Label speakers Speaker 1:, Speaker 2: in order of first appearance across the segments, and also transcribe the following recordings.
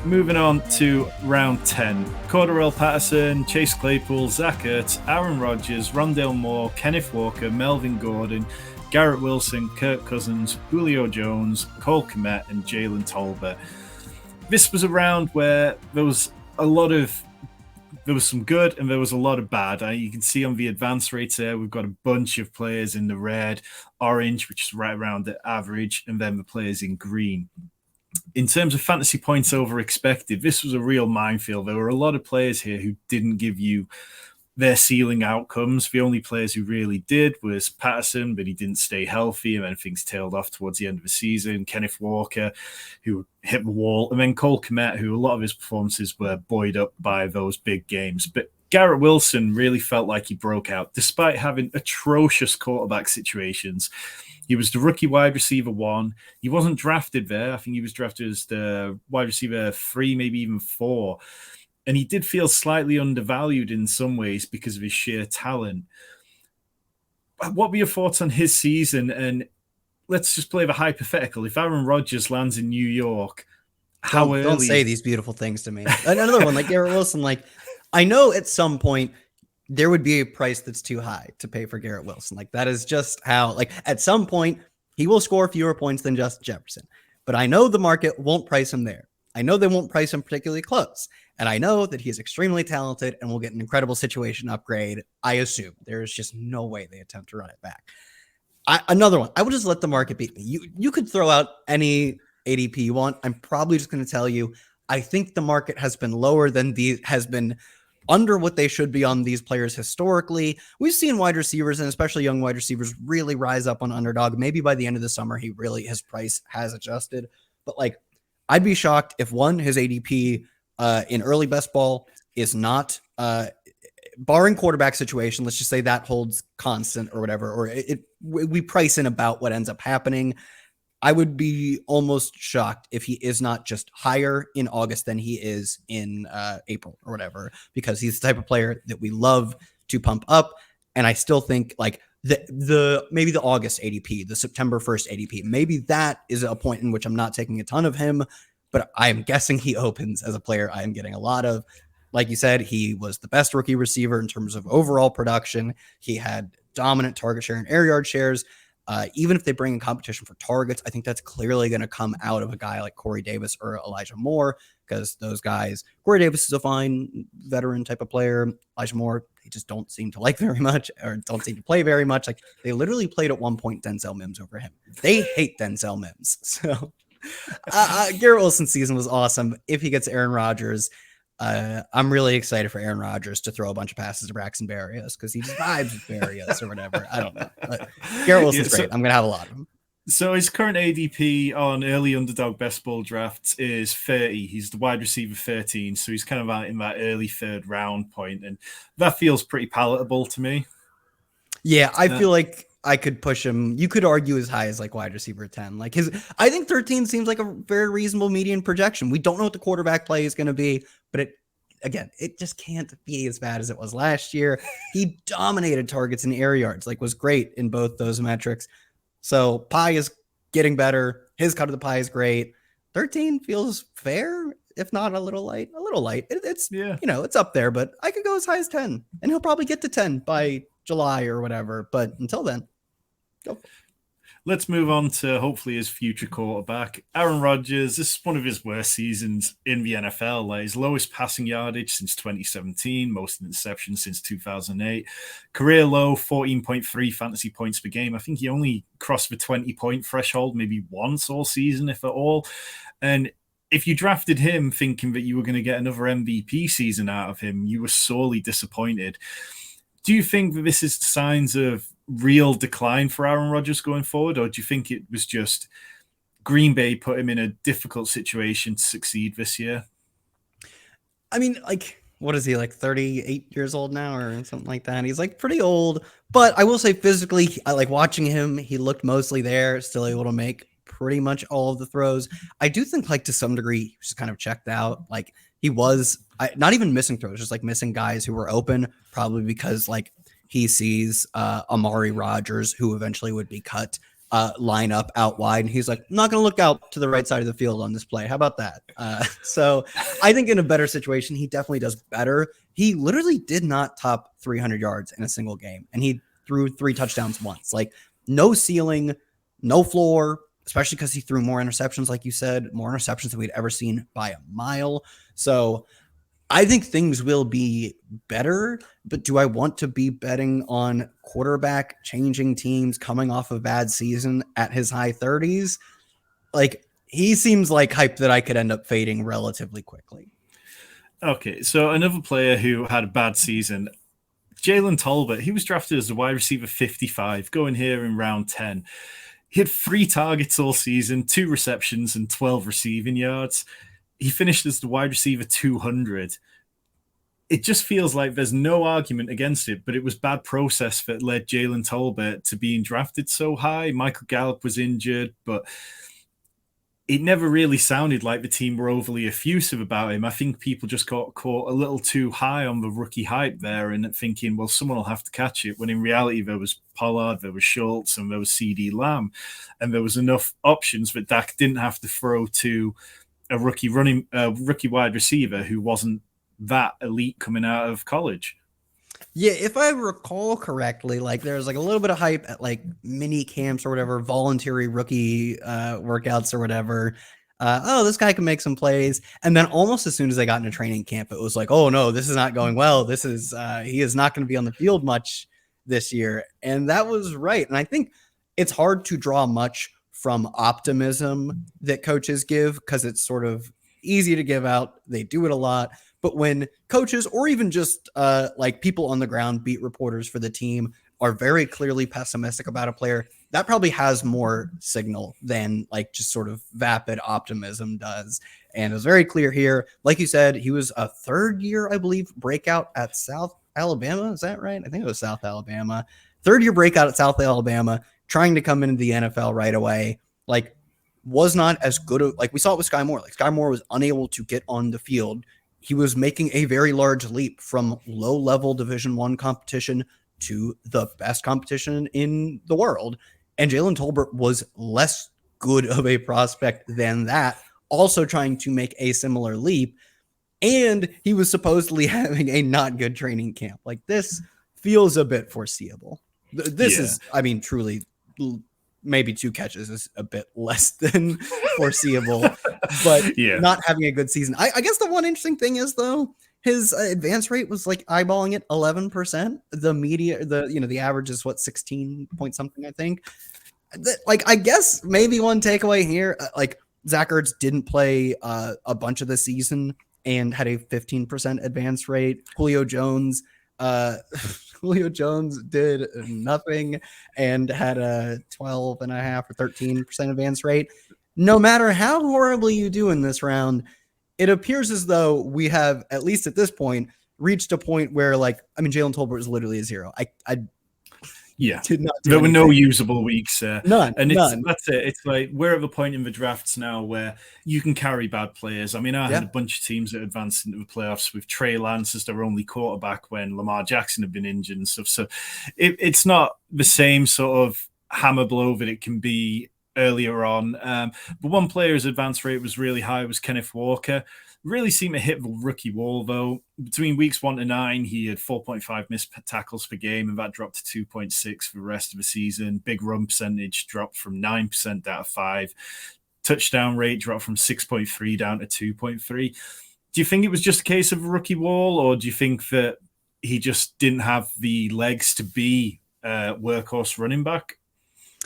Speaker 1: Moving on to round 10. Cordarrelle Patterson, Chase Claypool, Zach Ertz, Aaron Rodgers, Rondale Moore, Kenneth Walker, Melvin Gordon, Garrett Wilson, Kirk Cousins, Julio Jones, Cole Kmet, and Jalen Tolbert. This was a round where there was some good and there was a lot of bad. You can see on the advance rates there, we've got a bunch of players in the red, orange, which is right around the average, and then the players in green. In terms of fantasy points over expected, this was a real minefield. There were a lot of players here who didn't give you their ceiling outcomes. The only players who really did was Patterson, but he didn't stay healthy, and then things tailed off towards the end of the season. Kenneth Walker, who hit the wall, and then Cole Kmet, who a lot of his performances were buoyed up by those big games. But Garrett Wilson really felt like he broke out, despite having atrocious quarterback situations. He was the rookie wide receiver 1. He wasn't drafted there. I think he was drafted as the wide receiver 3, maybe even 4. And he did feel slightly undervalued in some ways because of his sheer talent. What were your thoughts on his season? And let's just play the hypothetical. If Aaron Rodgers lands in New York, how early?
Speaker 2: Don't say these beautiful things to me. Another one, like Garrett Wilson, like I know at some point there would be a price that's too high to pay for Garrett Wilson. Like that is just how, like at some point he will score fewer points than Justin Jefferson. But I know the market won't price him there. I know they won't price him particularly close. And I know that he is extremely talented and will get an incredible situation upgrade. I assume there's just no way they attempt to run it back. Another one, I would just let the market beat me. You could throw out any ADP you want. I'm probably just going to tell you, I think the market has been lower than has been under what they should be on these players historically. We've seen wide receivers and especially young wide receivers really rise up on underdog. Maybe by the end of the summer, his price has adjusted. But like, I'd be shocked if his ADP in early best ball is not barring quarterback situation. Let's just say that holds constant or whatever, or we price in about what ends up happening. I would be almost shocked if he is not just higher in August than he is in April or whatever, because he's the type of player that we love to pump up. And I still think like maybe the August ADP, the September 1st ADP, maybe that is a point in which I'm not taking a ton of him, but I am guessing he opens as a player I am getting a lot of. Like you said, he was the best rookie receiver in terms of overall production. He had dominant target share and air yard shares. Even if they bring in competition for targets, I think that's clearly going to come out of a guy like Corey Davis or Elijah Moore, because those guys, Corey Davis is a fine veteran type of player. Elijah Moore, they just don't seem to like very much or don't seem to play very much. Like they literally played at one point Denzel Mims over him. They hate Denzel Mims. So Garrett Wilson's season was awesome. If he gets Aaron Rodgers, I'm really excited for Aaron Rodgers to throw a bunch of passes to Braxton Berrios because he just vibes with Berrios or whatever. I don't know. But Garrett Wilson's great. I'm going to have a lot of him.
Speaker 1: So his current ADP on early underdog best ball drafts is 30. He's the wide receiver 13. So he's kind of out in that early third round point. And that feels pretty palatable to me.
Speaker 2: Yeah, I feel like I could push him. You could argue as high as like wide receiver 10. Like I think 13 seems like a very reasonable median projection. We don't know what the quarterback play is going to be, but it just can't be as bad as it was last year. He dominated targets and air yards, like was great in both those metrics. So pie is getting better. His cut of the pie is great. 13 feels fair, if not a little light. It's it's up there, but I could go as high as 10, and he'll probably get to 10 by July or whatever. But until then, go.
Speaker 1: Let's move on to hopefully his future quarterback, Aaron Rodgers. This is one of his worst seasons in the NFL. Like his lowest passing yardage since 2017, most interceptions since 2008. Career low, 14.3 fantasy points per game. I think he only crossed the 20-point threshold maybe once all season, if at all. And if you drafted him thinking that you were going to get another MVP season out of him, you were sorely disappointed. Do you think that this is signs of real decline for Aaron Rodgers going forward, or do you think it was just Green Bay put him in a difficult situation to succeed this year?
Speaker 2: I mean, like, what is he, like 38 years old now or something like that? He's like pretty old, but I will say physically, I like watching him. He looked mostly there, still able to make pretty much all of the throws. I do think like to some degree, he was kind of checked out. Like he was not even missing throws, just like missing guys who were open, probably because like he sees Amari Rodgers, who eventually would be cut, line up out wide. And he's like, I'm not going to look out to the right side of the field on this play. How about that? So I think in a better situation, he definitely does better. He literally did not top 300 yards in a single game, and he threw 3 touchdowns once. Like, no ceiling, no floor, especially because he threw more interceptions, like you said, more interceptions than we'd ever seen by a mile. So I think things will be better, but do I want to be betting on quarterback changing teams coming off a bad season at his high 30s? Like, he seems like hype that I could end up fading relatively quickly.
Speaker 1: Okay, so another player who had a bad season, Jalen Tolbert. He was drafted as a wide receiver 55, going here in round 10. He had 3 targets all season, 2 receptions, and 12 receiving yards. He finished as the wide receiver 200. It just feels like there's no argument against it, but it was bad process that led Jalen Tolbert to being drafted so high. Michael Gallup was injured, but it never really sounded like the team were overly effusive about him. I think people just got caught a little too high on the rookie hype there and thinking, well, someone will have to catch it. When in reality, there was Pollard, there was Schultz, and there was CD Lamb, and there was enough options that Dak didn't have to throw to a rookie wide receiver who wasn't that elite coming out of college.
Speaker 2: Yeah, if I recall correctly, like there's like a little bit of hype at like mini camps or whatever, voluntary rookie workouts or whatever. Oh, this guy can make some plays. And then almost as soon as I got into training camp, it was like, oh no, this is not going well. This is he is not going to be on the field much this year. And that was right. And I think it's hard to draw much from optimism that coaches give because it's sort of easy to give out. They do it a lot. But when coaches or even just like people on the ground, beat reporters for the team, are very clearly pessimistic about a player, that probably has more signal than like just sort of vapid optimism does. And it was very clear here. Like you said, he was a 3rd year, I believe, breakout at South Alabama. Is that right? I think it was South Alabama. 3rd year breakout at South Alabama, trying to come into the NFL right away. Like, was not as good. Like we saw it with Sky Moore. Like Sky Moore was unable to get on the field. He was making a very large leap from low-level Division I competition to the best competition in the world. And Jalen Tolbert was less good of a prospect than that, also trying to make a similar leap. And he was supposedly having a not good training camp. Like, this feels a bit foreseeable. This is, I mean, truly, maybe 2 catches is a bit less than foreseeable, but not having a good season. I guess the one interesting thing is, though, his advance rate was like eyeballing it 11%. The average is what, 16 point something, I think. Like, I guess maybe one takeaway here, like Zach Ertz didn't play a bunch of the season and had a 15% advance rate. Julio Jones did nothing and had a 12.5 or 13% advance rate. No matter how horribly you do in this round, it appears as though we have, at least at this point, reached a point where, like, I mean, Jalen Tolbert is literally a 0.
Speaker 1: There were no usable weeks.
Speaker 2: None.
Speaker 1: That's it. It's like we're at the point in the drafts now where you can carry bad players. I mean, I had a bunch of teams that advanced into the playoffs with Trey Lance as their only quarterback when Lamar Jackson had been injured and stuff. So it's not the same sort of hammer blow that it can be earlier on. But one player's advance rate was really high was Kenneth Walker. Really seemed to hit the rookie wall, though. Between weeks 1 to 9, he had 4.5 missed tackles per game, and that dropped to 2.6 for the rest of the season. Big run percentage dropped from 9% down to 5. Touchdown rate dropped from 6.3 down to 2.3. Do you think it was just a case of a rookie wall, or do you think that he just didn't have the legs to be a workhorse running back?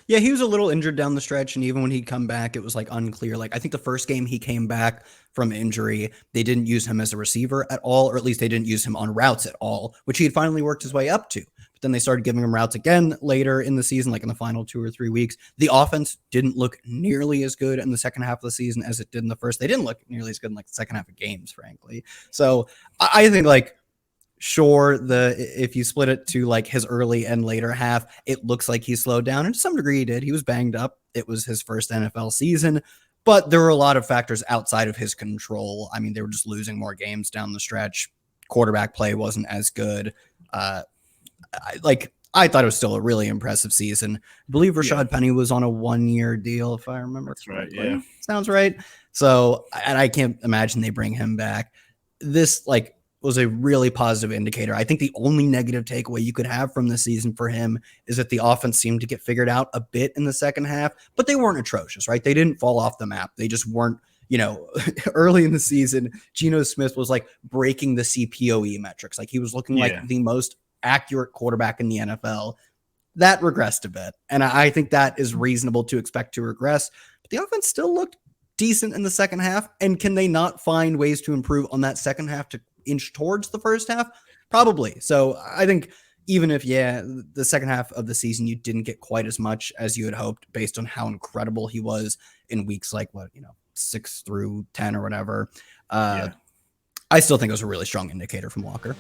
Speaker 2: Yeah, he was a little injured down the stretch, and even when he'd come back, it was like unclear. Like, I think the first game he came back from injury, they didn't use him as a receiver at all, or at least they didn't use him on routes at all, which he had finally worked his way up to. But then they started giving him routes again later in the season, like in the final 2 or 3 weeks. The offense didn't look nearly as good in the second half of the season as it did in the first. They didn't look nearly as good in like the second half of games, frankly. So I think, like, sure, if you split it to like his early and later half, it looks like he slowed down, and to some degree he did. He was banged up. It was his first NFL season, but there were a lot of factors outside of his control. I mean, they were just losing more games down the stretch. Quarterback play wasn't as good. I thought it was still a really impressive season. I believe Rashad
Speaker 1: Yeah.
Speaker 2: Penny was on a 1-year deal, if I remember
Speaker 1: That's right.
Speaker 2: correctly.
Speaker 1: Yeah.
Speaker 2: Sounds right. So, and I can't imagine they bring him back. This was a really positive indicator. I think the only negative takeaway you could have from the season for him is that the offense seemed to get figured out a bit in the second half, but they weren't atrocious, right? They didn't fall off the map. They just weren't, early in the season, Geno Smith was like breaking the CPOE metrics. Like he was looking like the most accurate quarterback in the NFL. That regressed a bit. And I think that is reasonable to expect to regress. But the offense still looked decent in the second half. And can they not find ways to improve on that second half to inch towards the first half? Probably. So I think even if, the second half of the season, you didn't get quite as much as you had hoped based on how incredible he was in weeks 6 through 10 or whatever. I still think it was a really strong indicator from Walker.